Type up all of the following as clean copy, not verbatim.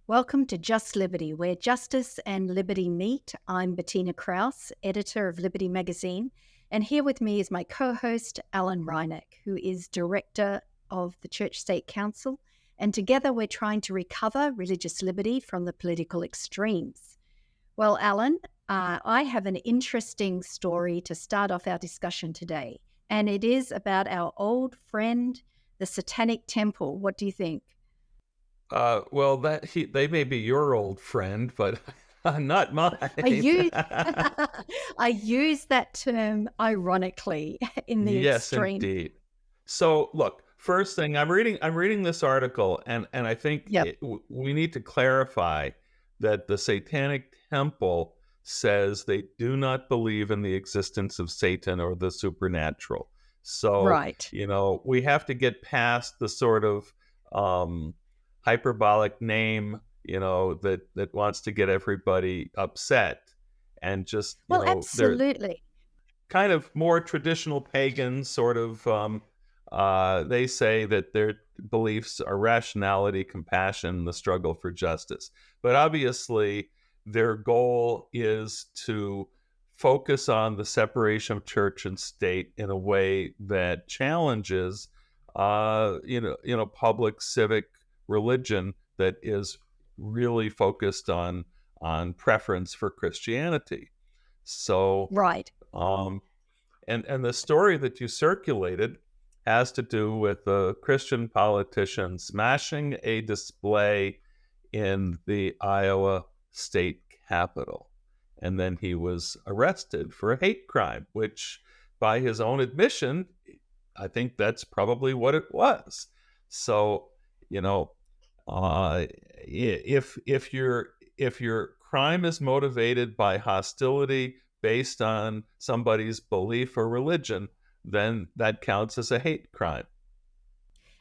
Welcome to Just Liberty, where justice and liberty meet. I'm Bettina Krause, editor of Liberty Magazine, and here with me is my co-host, Alan Reiner, who is director of the Church-State Council, and together we're trying to recover religious liberty from the political extremes. Well, Alan, I have an interesting story to start off our discussion today, and it is about our old friend, the Satanic Temple. What do you think? They may be your old friend, but not mine. I use I use that term ironically in the Yes, extreme. indeed. So, look, first thing I'm reading this article, and I think Yep. we need to clarify that the Satanic Temple says they do not believe in the existence of Satan or the supernatural. So, Right. we have to get past the sort of um, hyperbolic name, that wants to get everybody upset, and just, Well, they're absolutely. kind of more traditional pagans, sort of. They say that their beliefs are rationality, compassion, the struggle for justice. But obviously, their goal is to focus on the separation of church and state in a way that challenges, public civic religion that is really focused on preference for Christianity. So, Right. um, and the story that you circulated has to do with a Christian politician smashing a display in the Iowa state capitol. And then he was arrested for a hate crime, which, by his own admission, I think that's probably what it was. So, you know, if your crime is motivated by hostility based on somebody's belief or religion, then that counts as a hate crime.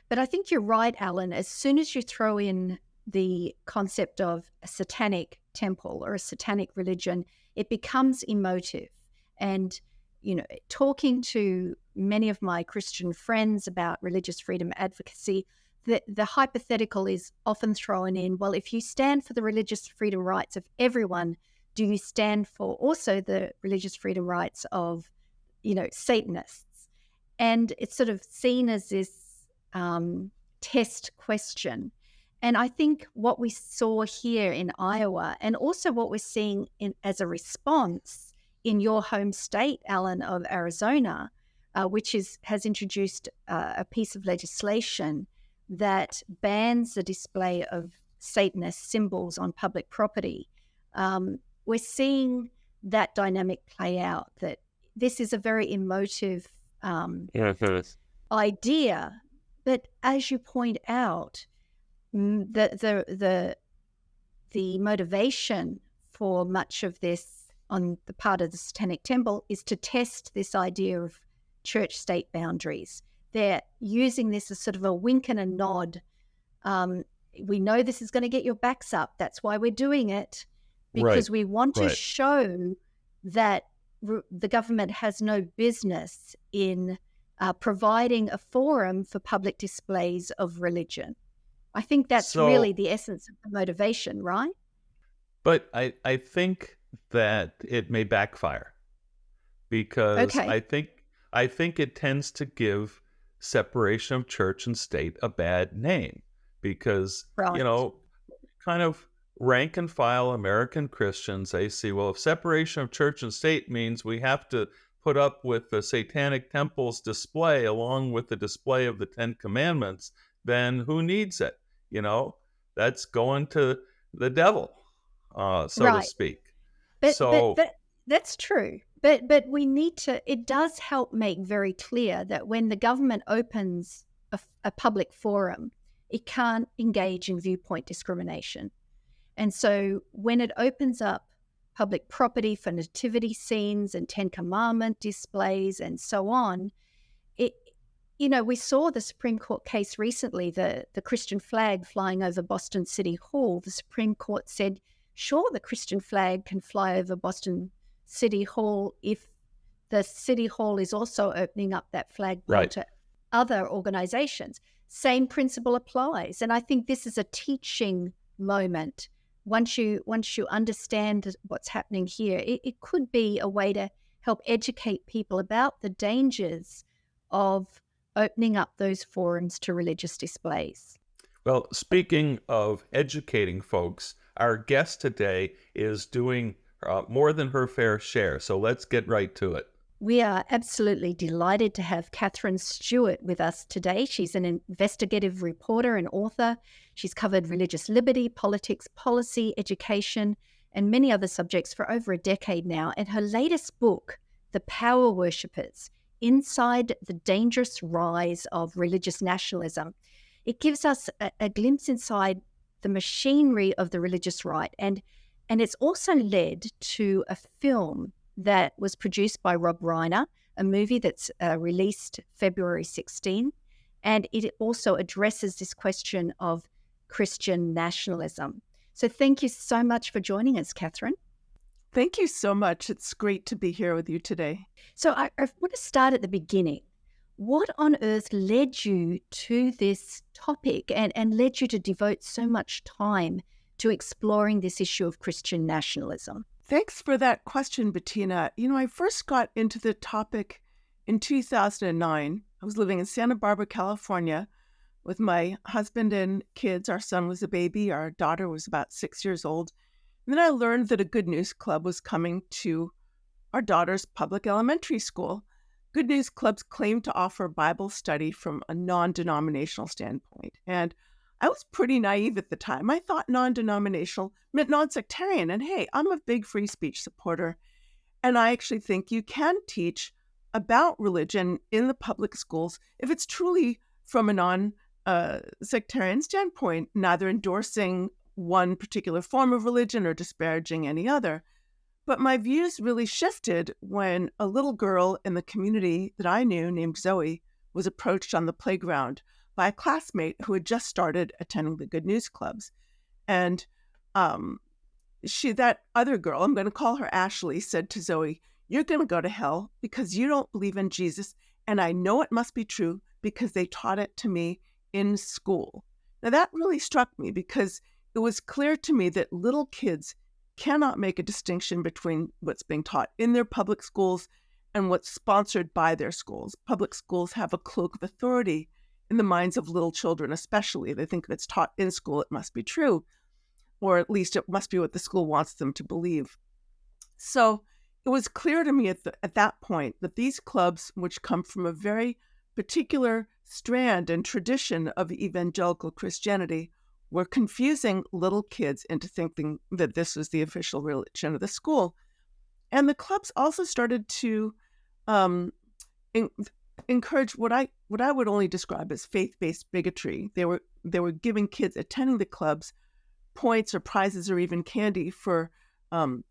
But I think you're right, Alan. As soon as you throw in the concept of a satanic temple or a satanic religion, it becomes emotive. And, talking to many of my Christian friends about religious freedom advocacy, the hypothetical is often thrown in, well, if you stand for the religious freedom rights of everyone, do you stand for also the religious freedom rights of, Satanists? And it's sort of seen as this test question. And I think what we saw here in Iowa, and also what we're seeing as a response in your home state, Alan, of Arizona, which has introduced a piece of legislation that bans the display of Satanist symbols on public property. We're seeing that dynamic play out, that this is a very emotive idea. But as you point out, the motivation for much of this on the part of the Satanic Temple is to test this idea of church-state boundaries. They're using this as sort of a wink and a nod. We know this is going to get your backs up. That's why we're doing it, because we want to show that the government has no business in providing a forum for public displays of religion. I think that's really the essence of the motivation, right? But I think that it may backfire, because Okay. I think it tends to give separation of church and state a bad name, because Right. kind of rank and file American Christians, they see, well, if separation of church and state means we have to put up with the Satanic Temple's display along with the display of the Ten Commandments, then who needs it? That's going to the devil, so to Right. speak. But that's true. But we need to, it does help make very clear that when the government opens a public forum, it can't engage in viewpoint discrimination. And so when it opens up public property for nativity scenes and Ten Commandment displays and so on, we saw the Supreme Court case recently, the Christian flag flying over Boston City Hall. The Supreme Court said, sure, the Christian flag can fly over Boston City Hall if the City Hall is also opening up that flagpole to other organizations. Same principle applies. And I think this is a teaching moment, once you understand what's happening here, it could be a way to help educate people about the dangers of opening up those forums to religious displays. Well, speaking of educating folks, our guest today is doing more than her fair share. So let's get right to it. We are absolutely delighted to have Katherine Stewart with us today. She's an investigative reporter and author. She's covered religious liberty, politics, policy, education, and many other subjects for over a decade now. And her latest book, The Power Worshippers: Inside the Dangerous Rise of Religious Nationalism, it gives us a glimpse inside the machinery of the religious right. And it's also led to a film that was produced by Rob Reiner, a movie that's released February 16. And it also addresses this question of Christian nationalism. So thank you so much for joining us, Katherine. Thank you so much. It's great to be here with you today. So I want to start at the beginning. What on earth led you to this topic and led you to devote so much time to exploring this issue of Christian nationalism? Thanks for that question, Bettina. I first got into the topic in 2009. I was living in Santa Barbara, California, with my husband and kids. Our son was a baby. Our daughter was about 6 years old. And then I learned that a Good News Club was coming to our daughter's public elementary school. Good News Clubs claim to offer Bible study from a non-denominational standpoint. And I was pretty naive at the time. I thought non-denominational meant non-sectarian. And hey, I'm a big free speech supporter. And I actually think you can teach about religion in the public schools if it's truly from a non-sectarian standpoint, neither endorsing one particular form of religion or disparaging any other. But my views really shifted when a little girl in the community that I knew named Zoe was approached on the playground by a classmate who had just started attending the Good News Clubs. And that other girl, I'm going to call her Ashley, said to Zoe, "You're going to go to hell because you don't believe in Jesus. And I know it must be true because they taught it to me in school." Now that really struck me because it was clear to me that little kids cannot make a distinction between what's being taught in their public schools and what's sponsored by their schools. Public schools have a cloak of authority in the minds of little children, especially. They think if it's taught in school, it must be true, or at least it must be what the school wants them to believe. So it was clear to me at that point that these clubs, which come from a very particular strand and tradition of evangelical Christianity, were confusing little kids into thinking that this was the official religion of the school. And the clubs also started to encourage what I would only describe as faith-based bigotry. They were giving kids attending the clubs points or prizes or even candy for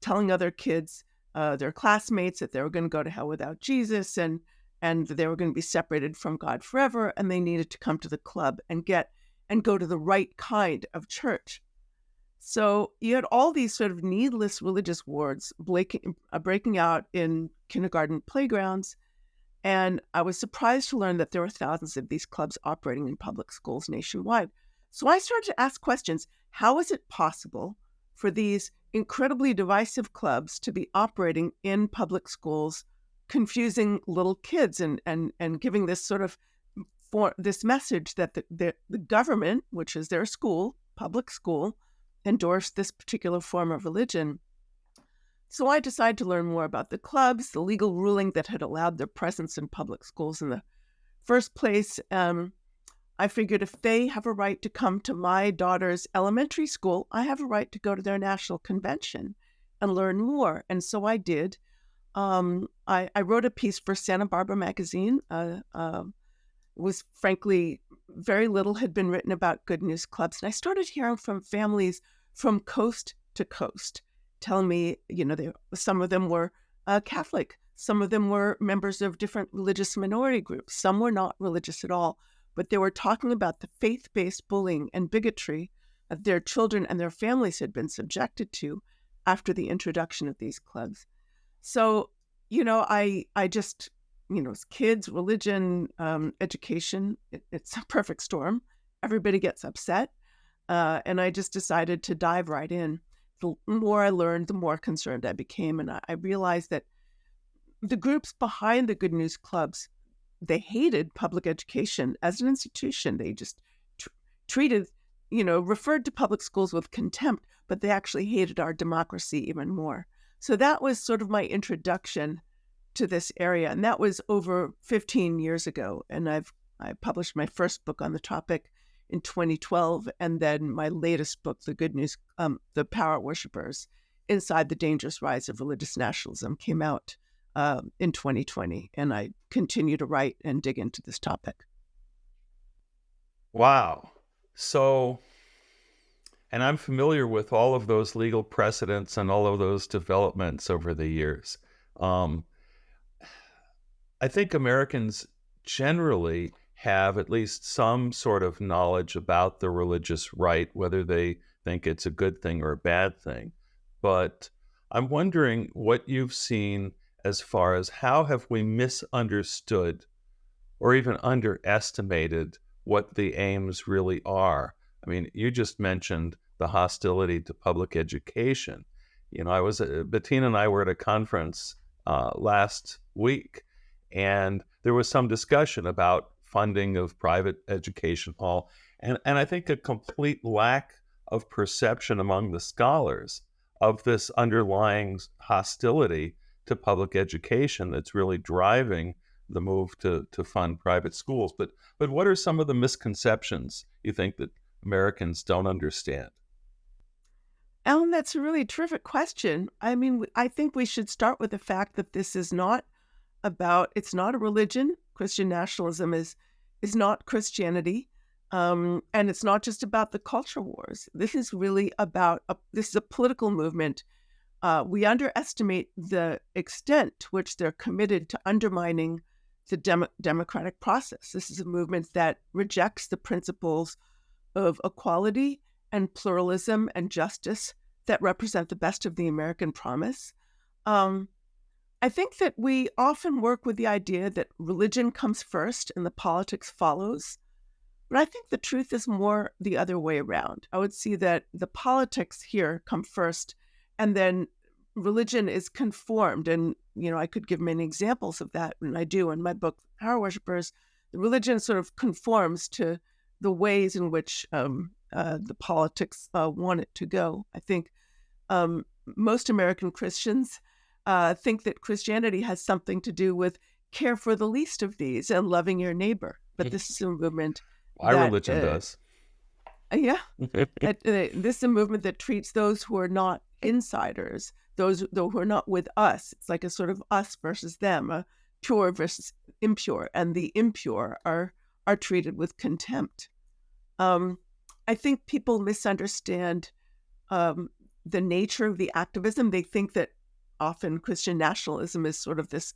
telling other kids, their classmates, that they were going to go to hell without Jesus and they were going to be separated from God forever, and they needed to come to the club and go to the right kind of church. So you had all these sort of needless religious wars breaking out in kindergarten playgrounds. And I was surprised to learn that there were thousands of these clubs operating in public schools nationwide. So I started to ask questions. How is it possible for these incredibly divisive clubs to be operating in public schools, confusing little kids and giving this sort of this message that the government, which is their school, public school, endorsed this particular form of religion? So I decided to learn more about the clubs, the legal ruling that had allowed their presence in public schools in the first place. I figured if they have a right to come to my daughter's elementary school, I have a right to go to their national convention and learn more. And so I did. I wrote a piece for Santa Barbara magazine. Was frankly, very little had been written about Good News Clubs. And I started hearing from families from coast to coast, telling me, some of them were Catholic, some of them were members of different religious minority groups, some were not religious at all, but they were talking about the faith-based bullying and bigotry that their children and their families had been subjected to after the introduction of these clubs. So, I just, kids, religion, education, it's a perfect storm. Everybody gets upset. And I just decided to dive right in. The more I learned, the more concerned I became. And I realized that the groups behind the Good News Clubs, they hated public education as an institution. They just treated, referred to public schools with contempt, but they actually hated our democracy even more. So that was sort of my introduction to this area. And that was over 15 years ago. And I published my first book on the topic in 2012. And then my latest book, The Good News, The Power Worshippers, Inside the Dangerous Rise of Religious Nationalism, came out in 2020. And I continue to write and dig into this topic. Wow. So, and I'm familiar with all of those legal precedents and all of those developments over the years. I think Americans generally have at least some sort of knowledge about the religious right, whether they think it's a good thing or a bad thing. But I'm wondering what you've seen as far as how have we misunderstood or even underestimated what the aims really are. I mean, you just mentioned the hostility to public education. Bettina and I were at a conference last week, and there was some discussion about funding of private education hall, and I think a complete lack of perception among the scholars of this underlying hostility to public education that's really driving the move to fund private schools. But what are some of the misconceptions you think that Americans don't understand? Alan, that's a really terrific question. I mean, I think we should start with the fact that this is not it's not a religion. Christian nationalism is not Christianity. And it's not just about the culture wars. This is really this is a political movement. We underestimate the extent to which they're committed to undermining the democratic process. This is a movement that rejects the principles of equality and pluralism and justice that represent the best of the American promise. I think that we often work with the idea that religion comes first and the politics follows. But I think the truth is more the other way around. I would see that the politics here come first, and then religion is conformed. And, I could give many examples of that, and I do in my book, Power Worshippers. The religion sort of conforms to the ways in which the politics want it to go. I think most American Christians think that Christianity has something to do with care for the least of these and loving your neighbor. But this is a movement Religion does. Yeah. This is a movement that treats those who are not insiders, those who are not with us. It's like a sort of us versus them, pure versus impure. And the impure are treated with contempt. I think people misunderstand the nature of the activism. They think that often Christian nationalism is sort of this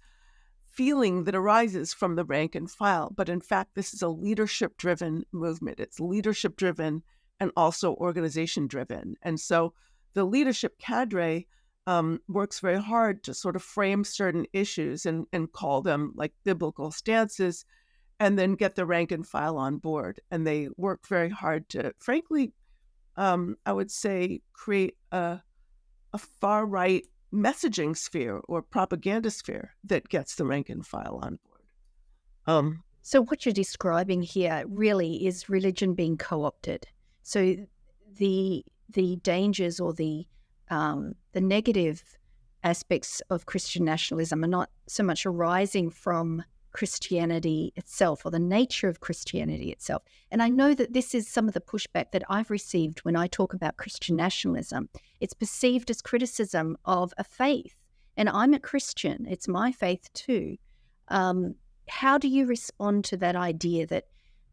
feeling that arises from the rank and file. But in fact, this is a leadership-driven movement. It's leadership-driven and also organization-driven. And so the leadership cadre works very hard to sort of frame certain issues and call them like biblical stances, and then get the rank and file on board. And they work very hard to, frankly, I would say, create a far-right messaging sphere or propaganda sphere that gets the rank and file on board. So what you're describing here really is religion being co-opted. So the dangers or the negative aspects of Christian nationalism are not so much arising from Christianity itself or the nature of Christianity itself. And I know that this is some of the pushback that I've received when I talk about Christian nationalism. It's perceived as criticism of a faith. And I'm a Christian. It's my faith too. How do you respond to that idea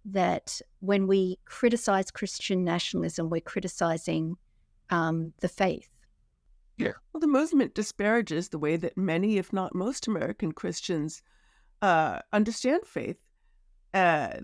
that when we criticize Christian nationalism, we're criticizing the faith? Yeah. Well, the movement disparages the way that many, if not most, American Christians understand faith. I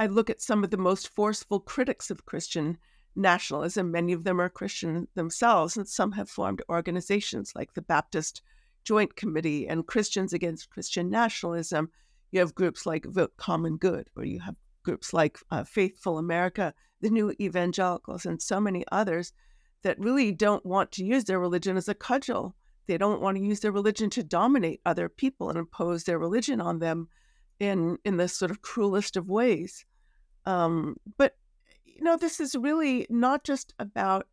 look at some of the most forceful critics of Christian nationalism. Many of them are Christian themselves, and some have formed organizations like the Baptist Joint Committee and Christians Against Christian Nationalism. You have groups like Vote Common Good, where you have groups like Faithful America, the New Evangelicals, and so many others that really don't want to use their religion as a cudgel. They don't want to use their religion to dominate other people and impose their religion on them in the sort of cruelest of ways. But, this is really not just about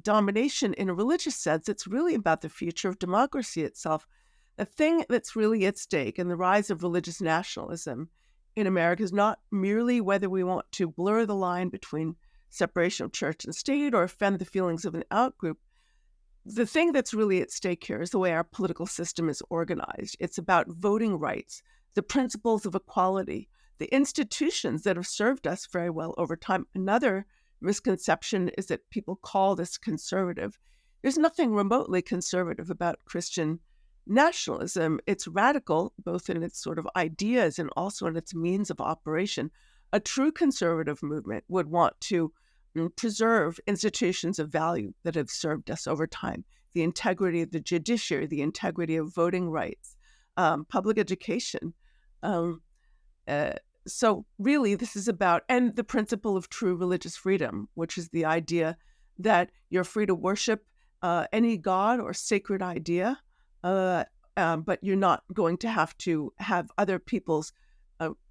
domination in a religious sense. It's really about the future of democracy itself. The thing that's really at stake in the rise of religious nationalism in America is not merely whether we want to blur the line between separation of church and state or offend the feelings of an outgroup. The thing that's really at stake here is the way our political system is organized. It's about voting rights, the principles of equality, the institutions that have served us very well over time. Another misconception is that people call this conservative. There's nothing remotely conservative about Christian nationalism. It's radical, both in its sort of ideas and also in its means of operation. A true conservative movement would want to preserve institutions of value that have served us over time, the integrity of the judiciary, the integrity of voting rights, public education. So really, this is about, and the principle of true religious freedom, which is the idea that you're free to worship any god or sacred idea, but you're not going to have other people's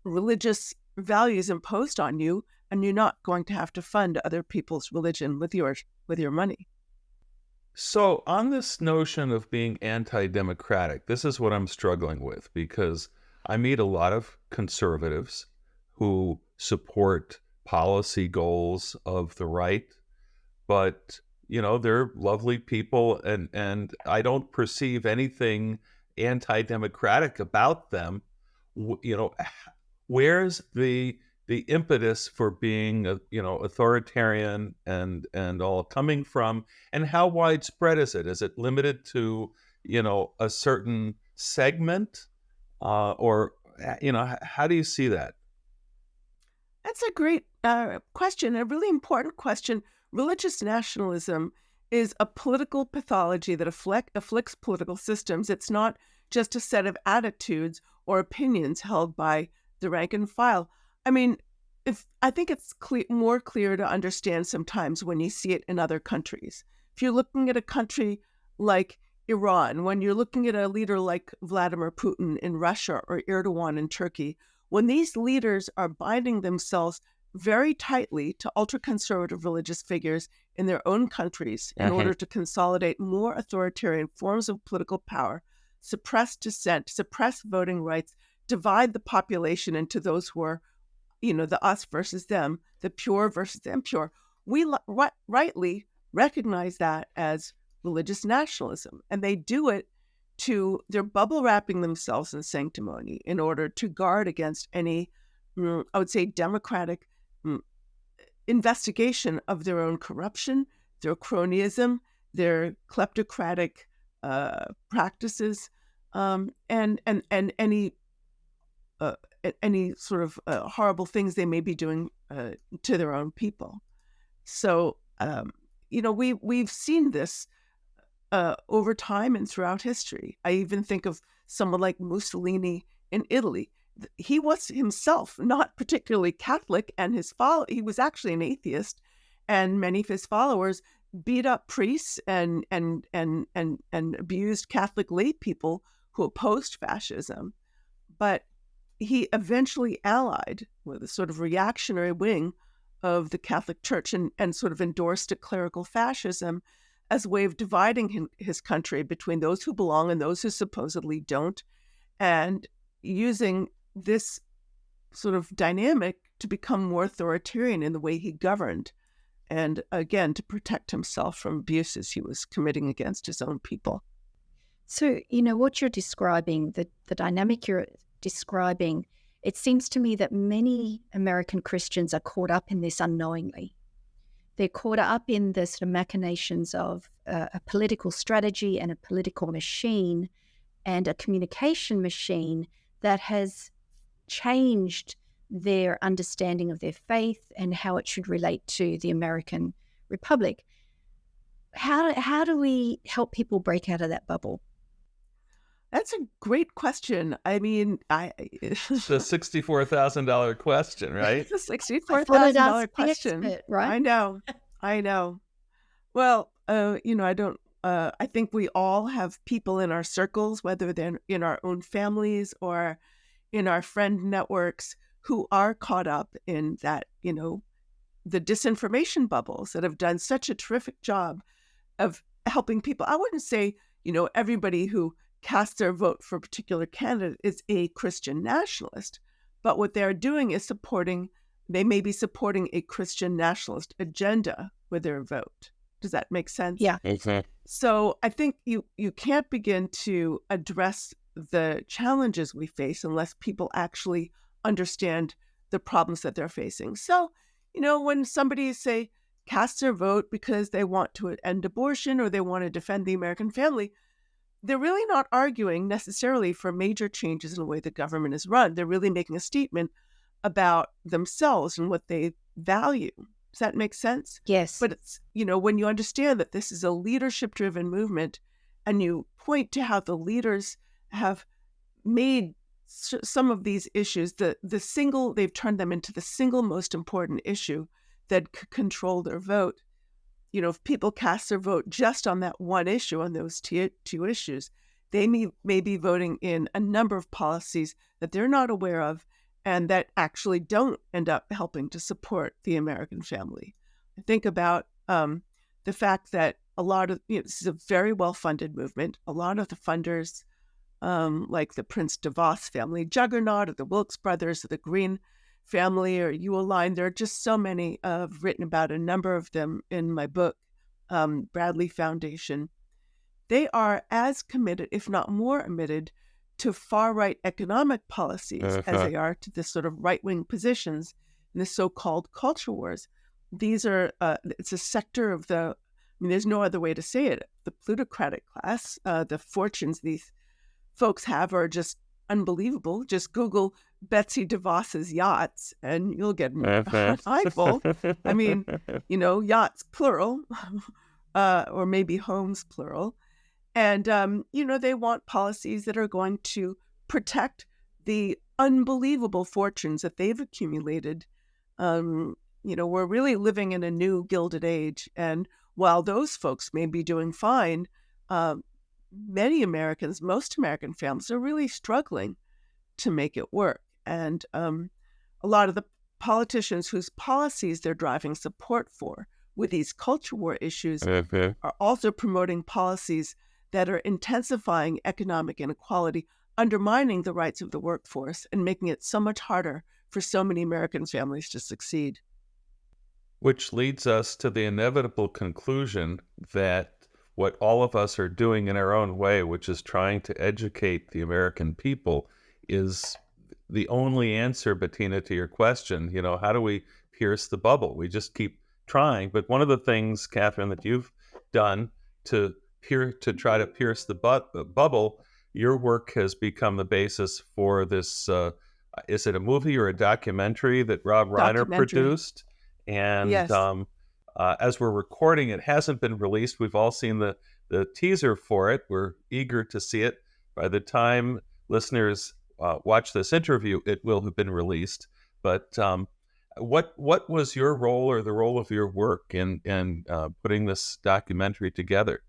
religious values imposed on you, and you're not going to have to fund other people's religion with your money. So on this notion of being anti-democratic, this is what I'm struggling with, because I meet a lot of conservatives who support policy goals of the right, but they're lovely people, and I don't perceive anything anti-democratic about them. Where's the impetus for being authoritarian and all coming from, and how widespread is it? Is it limited to a certain segment, or how do you see that? That's a great question, a really important question. Religious nationalism is a political pathology that afflicts political systems. It's not just a set of attitudes or opinions held by the rank and file. I mean, I think it's more clear to understand sometimes when you see it in other countries. If you're looking at a country like Iran, when you're looking at a leader like Vladimir Putin in Russia or Erdogan in Turkey, when these leaders are binding themselves very tightly to ultra-conservative religious figures in their own countries in order to consolidate more authoritarian forms of political power, suppress dissent, suppress voting rights, divide the population into those who are, the us versus them, the pure versus the impure, we rightly recognize that as religious nationalism. And they do it they're bubble wrapping themselves in sanctimony in order to guard against any, I would say, democratic investigation of their own corruption, their cronyism, their kleptocratic practices, and any sort of horrible things they may be doing to their own people. So, we've seen this over time and throughout history. I even think of someone like Mussolini in Italy. He was himself not particularly Catholic, and he was actually an atheist, and many of his followers beat up priests and abused Catholic lay people who opposed fascism. But he eventually allied with a sort of reactionary wing of the Catholic Church and sort of endorsed a clerical fascism as a way of dividing his country between those who belong and those who supposedly don't, and using this sort of dynamic to become more authoritarian in the way he governed, and again, to protect himself from abuses he was committing against his own people. So, what you're describing, the dynamic you're describing, it seems to me that many American Christians are caught up in this unknowingly. They're caught up in the sort of machinations of a political strategy and a political machine and a communication machine that has changed their understanding of their faith and how it should relate to the American Republic. How do we help people break out of that bubble? That's a great question. I mean, The $64,000 question, right? the I thought I'd $64,000 ask the question. expert, right? I know. I know. Well, I don't. I think we all have people in our circles, whether they're in our own families or in our friend networks, who are caught up in that, the disinformation bubbles that have done such a terrific job of helping people. I wouldn't say, everybody who casts their vote for a particular candidate is a Christian nationalist, but what they're doing is they may be supporting a Christian nationalist agenda with their vote. Does that make sense? Yeah. Exactly. So I think you can't begin to address the challenges we face unless people actually understand the problems that they're facing. So, when somebody say cast their vote because they want to end abortion or they want to defend the American family, they're really not arguing necessarily for major changes in the way the government is run. They're really making a statement about themselves and what they value. Does that make sense? Yes. But it's, when you understand that this is a leadership-driven movement and you point to how the leaders have made some of these issues, they've turned them into the single most important issue that could control their vote. If people cast their vote just on that one issue, on those two issues, they may be voting in a number of policies that they're not aware of and that actually don't end up helping to support the American family. I think about the fact that a lot of, this is a very well-funded movement. A lot of the funders, like the Prince DeVos family juggernaut or the Wilkes brothers or the Green family or UAlign, there are just so many. I've written about a number of them in my book, Bradley Foundation. They are as committed, if not more committed, to far-right economic policies as they are to the sort of right-wing positions in the so-called culture wars. These are, it's a sector of there's no other way to say it, the plutocratic class. The fortunes these folks have are just unbelievable. Just Google Betsy DeVos's yachts and you'll get an eyeful. I mean, yachts plural, or maybe homes plural. And, they want policies that are going to protect the unbelievable fortunes that they've accumulated. We're really living in a new Gilded Age. And while those folks may be doing fine, most American families are really struggling to make it work. And a lot of the politicians whose policies they're driving support for with these culture war issues are also promoting policies that are intensifying economic inequality, undermining the rights of the workforce, and making it so much harder for so many American families to succeed. Which leads us to the inevitable conclusion that what all of us are doing in our own way, which is trying to educate the American people, is the only answer, Bettina, to your question. How do we pierce the bubble? We just keep trying. But one of the things, Katherine, that you've done to try to pierce the bubble, your work has become the basis for this. Is it a movie or a documentary that Rob Reiner produced? And yes. As we're recording, it hasn't been released. We've all seen the teaser for it. We're eager to see it. By the time listeners watch this interview, it will have been released. But what was your role or the role of your work in putting this documentary together?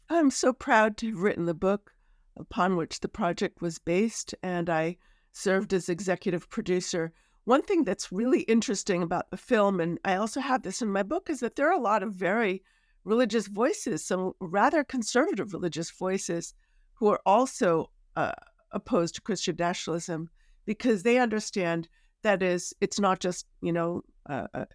I'm so proud to have written the book upon which the project was based, and I served as executive producer. One thing that's really interesting about the film, and I also have this in my book, is that there are a lot of very religious voices, some rather conservative religious voices, who are also opposed to Christian nationalism because they understand that it's not just, a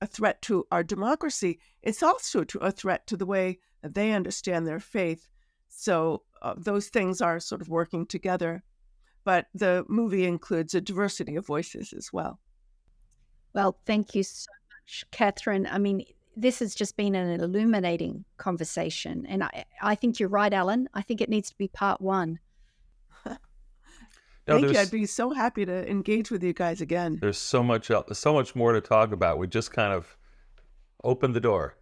threat to our democracy, it's also a threat to the way that they understand their faith. So those things are sort of working together. But the movie includes a diversity of voices as well. Well, thank you so much, Katherine. I mean, this has just been an illuminating conversation. And I think you're right, Alan. I think it needs to be part one. Thank you. I'd be so happy to engage with you guys again. There's so much more to talk about. We just kind of opened the door.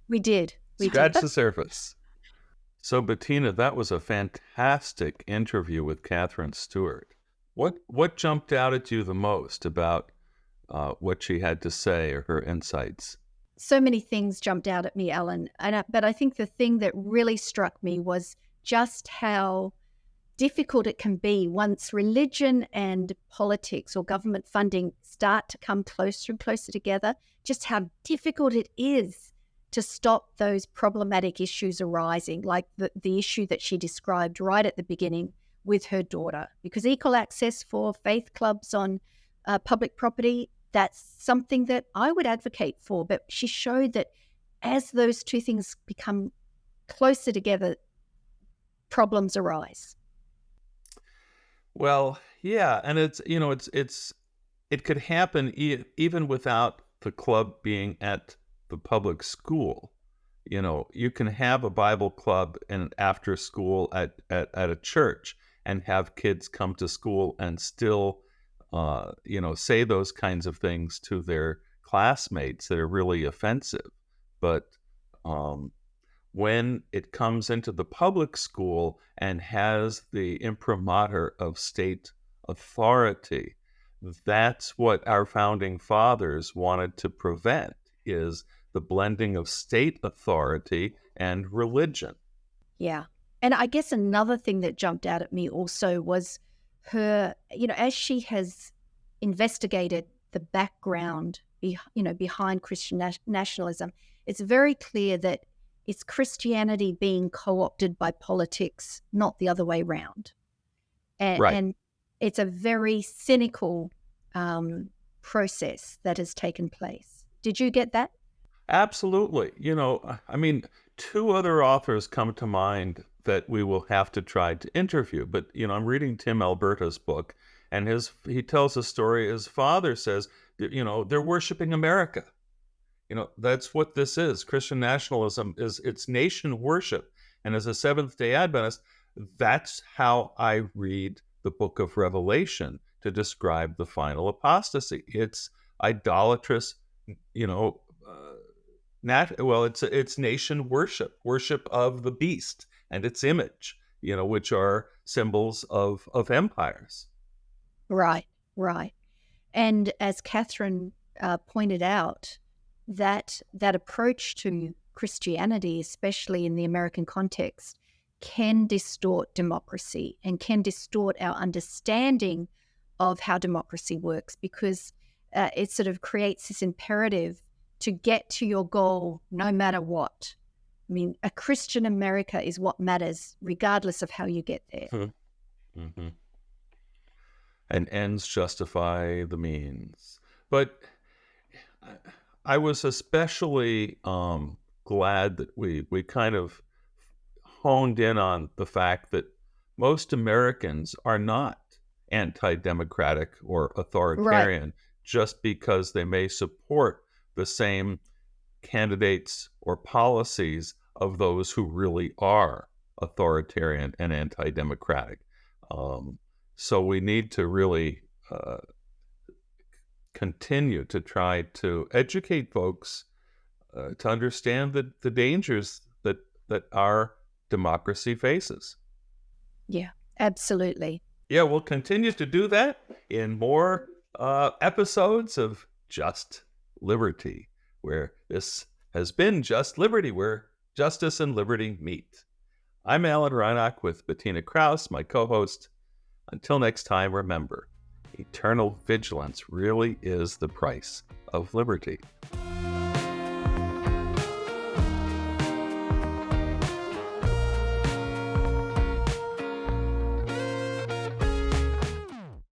We did. Scratch the surface. So, Bettina, that was a fantastic interview with Katherine Stewart. What jumped out at you the most about what she had to say or her insights? So many things jumped out at me, Alan. But I think the thing that really struck me was just how difficult it can be once religion and politics or government funding start to come closer and closer together, just how difficult it is to stop those problematic issues arising, like the issue that she described right at the beginning with her daughter. Because equal access for faith clubs on public property, that's something that I would advocate for. But she showed that as those two things become closer together, problems arise. Well, yeah, and it could happen even without the club being at the public school. You can have a Bible club and after school at a church and have kids come to school and still, say those kinds of things to their classmates that are really offensive. But when it comes into the public school and has the imprimatur of state authority, that's what our founding fathers wanted to prevent, is the blending of state authority and religion. Yeah. And I guess another thing that jumped out at me also was her, as she has investigated the background, behind Christian nationalism, it's very clear that it's Christianity being co-opted by politics, not the other way around. Right. And it's a very cynical process that has taken place. Did you get that? Absolutely. Two other authors come to mind that we will have to try to interview. But, I'm reading Tim Alberta's book, and he tells a story. His father says, they're worshiping America. That's what this is. Christian nationalism it's nation worship. And as a Seventh-day Adventist, that's how I read the book of Revelation to describe the final apostasy. It's idolatrous, it's nation worship of the beast and its image, which are symbols of empires. Right. And as Katherine pointed out, that approach to Christianity, especially in the American context, can distort democracy and can distort our understanding of how democracy works, because it sort of creates this imperative to get to your goal no matter what. I mean, a Christian America is what matters, regardless of how you get there. Mm-hmm. And ends justify the means. But I was especially glad that we kind of honed in on the fact that most Americans are not anti-democratic or authoritarian just because they may support the same candidates or policies of those who really are authoritarian and anti-democratic. So we need to really continue to try to educate folks to understand the dangers that our democracy faces. Yeah, absolutely. Yeah, we'll continue to do that in more episodes of Just Liberty, where this has been Just Liberty, where justice and liberty meet. I'm Alan Reinach with Bettina Krause, my co-host. Until next time, remember, eternal vigilance really is the price of liberty.